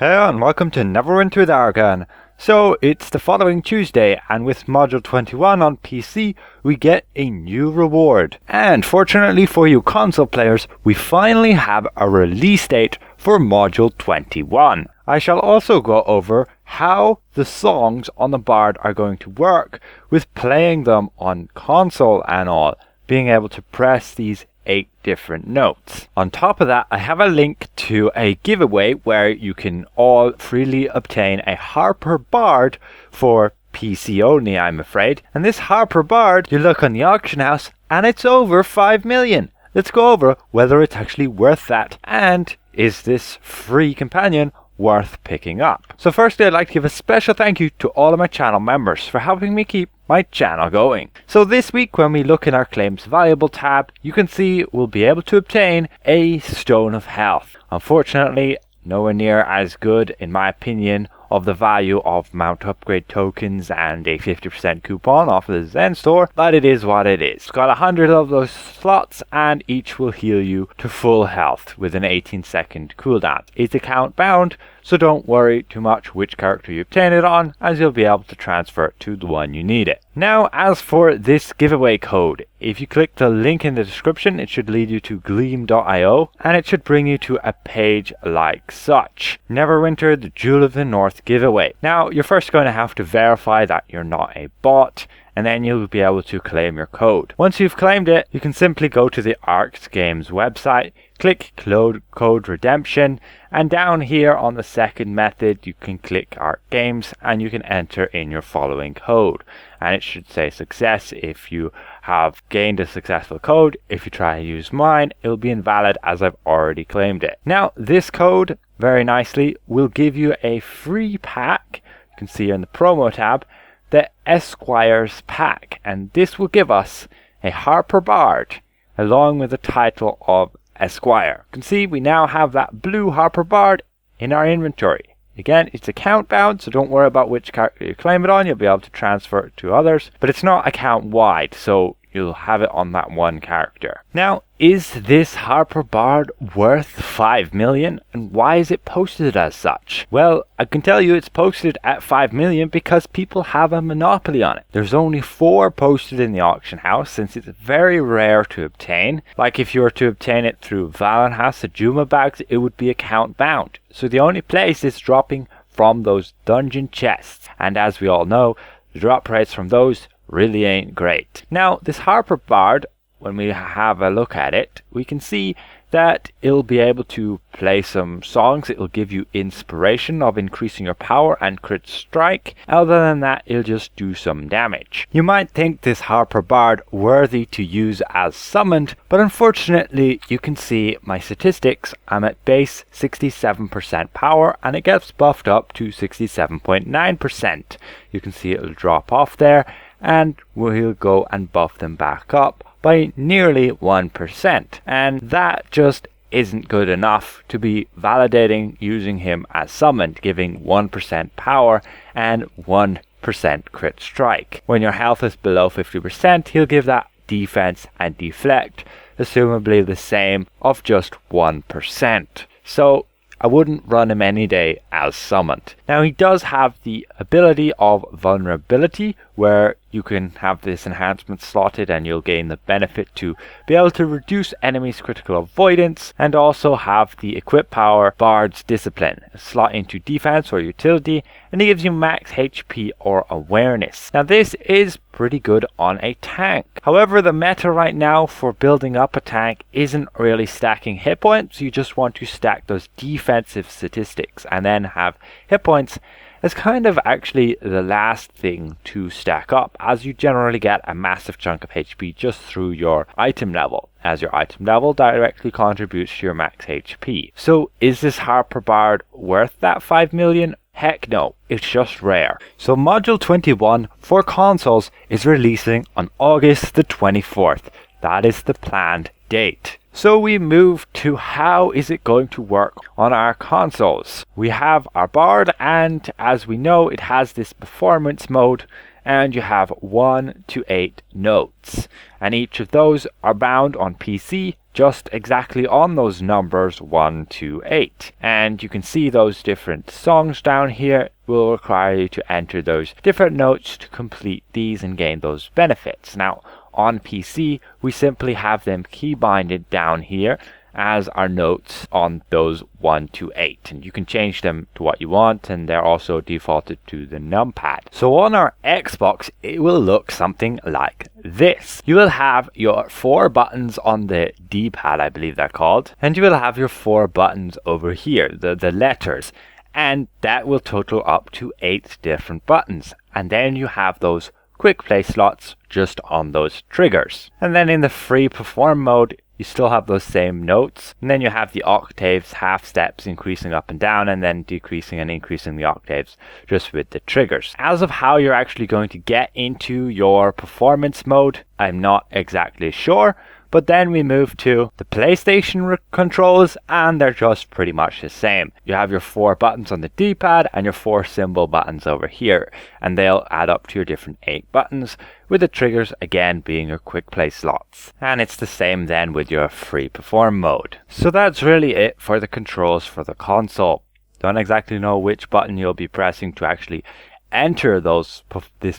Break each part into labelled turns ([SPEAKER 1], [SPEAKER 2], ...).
[SPEAKER 1] Hey and welcome to Neverwinter with Argan. So it's the following Tuesday, and with Module 21 on PC we get a new reward. And fortunately for you console players, we finally have a release date for Module 21. I shall also go over how the songs on the Bard are going to work with playing them on console and all, being able to press these 8 different notes. On top of that, I have a link to a giveaway where you can all freely obtain a Harper Bard for PC only, I'm afraid. And this Harper Bard, you look on the auction house and it's over 5 million. Let's go over whether it's actually worth that, and is this free companion worth picking up. So firstly, I'd like to give a special thank you to all of my channel members for helping me keep my channel going. So this week, when we look in our claims valuable tab, you can see we'll be able to obtain a Stone of Health. Unfortunately, nowhere near as good, in my opinion, of the value of mount upgrade tokens and a 50% coupon off of the Zen store, but it is what it is. It's got 100 of those slots and each will heal you to full health with an 18-second cooldown. It's account bound, so don't worry too much which character you obtain it on, as you'll be able to transfer it to the one you need it. Now, as for this giveaway code, if you click the link in the description, it should lead you to gleam.io, and it should bring you to a page like such. Neverwinter, the Jewel of the North giveaway. Now, you're first going to have to verify that you're not a bot, and then you'll be able to claim your code. Once you've claimed it, you can simply go to the Arx Games website, click code redemption, and down here on the second method you can click Arc Games and you can enter in your following code, and it should say success if you have gained a successful code. If you try to use mine, it'll be invalid as I've already claimed it. Now, this code very nicely will give you a free pack. You can see here in the promo tab the Esquire's pack, and this will give us a Harper Bard along with the title of Esquire. You can see we now have that blue Harper Bard in our inventory. Again, it's account bound, so don't worry about which character you claim it on. You'll be able to transfer it to others, but it's not account wide, so you'll have it on that one character. Now, is this Harper Bard worth 5 million? And why is it posted as such? Well, I can tell you it's posted at 5 million because people have a monopoly on it. There's only 4 posted in the auction house, since it's very rare to obtain. Like if you were to obtain it through Valenhouse or Juma bags, it would be account bound. So the only place it's dropping from those dungeon chests. And as we all know, the drop rates from those really ain't great. Now, this Harper Bard, when we have a look at it, we can see that it'll be able to play some songs. It'll give you inspiration of increasing your power and crit strike. Other than that, it'll just do some damage. You might think this Harper Bard worthy to use as summoned, but unfortunately you can see my statistics. I'm at base 67% power and it gets buffed up to 67.9%. You can see it'll drop off there, and we'll go and buff them back up by nearly 1%. And that just isn't good enough to be validating using him as summoned, giving 1% power and 1% crit strike. When your health is below 50%, he'll give that defense and deflect, assumably the same of just 1%. So I wouldn't run him any day as summoned. Now, he does have the ability of vulnerability, where you can have this enhancement slotted and you'll gain the benefit to be able to reduce enemies' critical avoidance, and also have the equip power Bard's Discipline, slot into defense or utility, and it gives you max HP or awareness. Now, this is pretty good on a tank. However, the meta right now for building up a tank isn't really stacking hit points. You just want to stack those defensive statistics and then have hit points as kind of actually the last thing to stack up, as you generally get a massive chunk of HP just through your item level, as your item level directly contributes to your max HP. So is this Harper Bard worth that 5 million? Heck no, it's just rare. So Module 21 for consoles is releasing on August the 24th. That is the planned date. So we move to how is it going to work on our consoles. We have our Bard, and as we know, it has this performance mode, and you have 1 to 8 notes, and each of those are bound on PC just exactly on those numbers 1 to 8. And you can see those different songs down here will require you to enter those different notes to complete these and gain those benefits. Now, on PC, we simply have them key binded down here as our notes on those 1 to 8, and you can change them to what you want, and they're also defaulted to the numpad. So on our Xbox, it will look something like this. You will have your 4 buttons on the D-pad, I believe they're called, and you will have your 4 buttons over here, the letters, and that will total up to 8 different buttons. And then you have those quick play slots just on those triggers. And then in the free perform mode, you still have those same notes, and then you have the octaves, half steps increasing up and down, and then decreasing and increasing the octaves just with the triggers. As of how you're actually going to get into your performance mode, I'm not exactly sure, but then we move to the PlayStation controls, and they're just pretty much the same. You have your 4 buttons on the D-pad and your 4 symbol buttons over here, and they'll add up to your different 8 buttons, with the triggers again being your quick play slots. And it's the same then with your free perform mode. So that's really it for the controls for the console. Don't exactly know which button you'll be pressing to actually enter this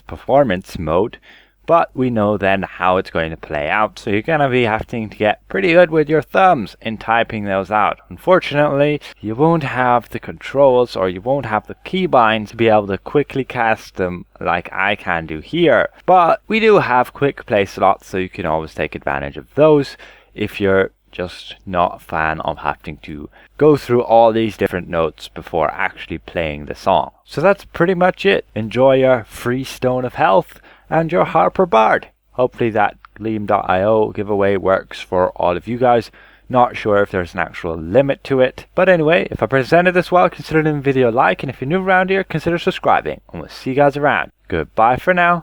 [SPEAKER 1] performance mode, but we know then how it's going to play out, so you're going to be having to get pretty good with your thumbs in typing those out. Unfortunately, you won't have the controls, or you won't have the keybinds to be able to quickly cast them like I can do here. But we do have quick play slots, so you can always take advantage of those if you're just not a fan of having to go through all these different notes before actually playing the song. So that's pretty much it. Enjoy your free Stone of Health and your Harper Bard. Hopefully that Gleam.io giveaway works for all of you guys. Not sure if there's an actual limit to it. But anyway, if I presented this well, consider giving the video a like, and if you're new around here, consider subscribing. And we'll see you guys around. Goodbye for now.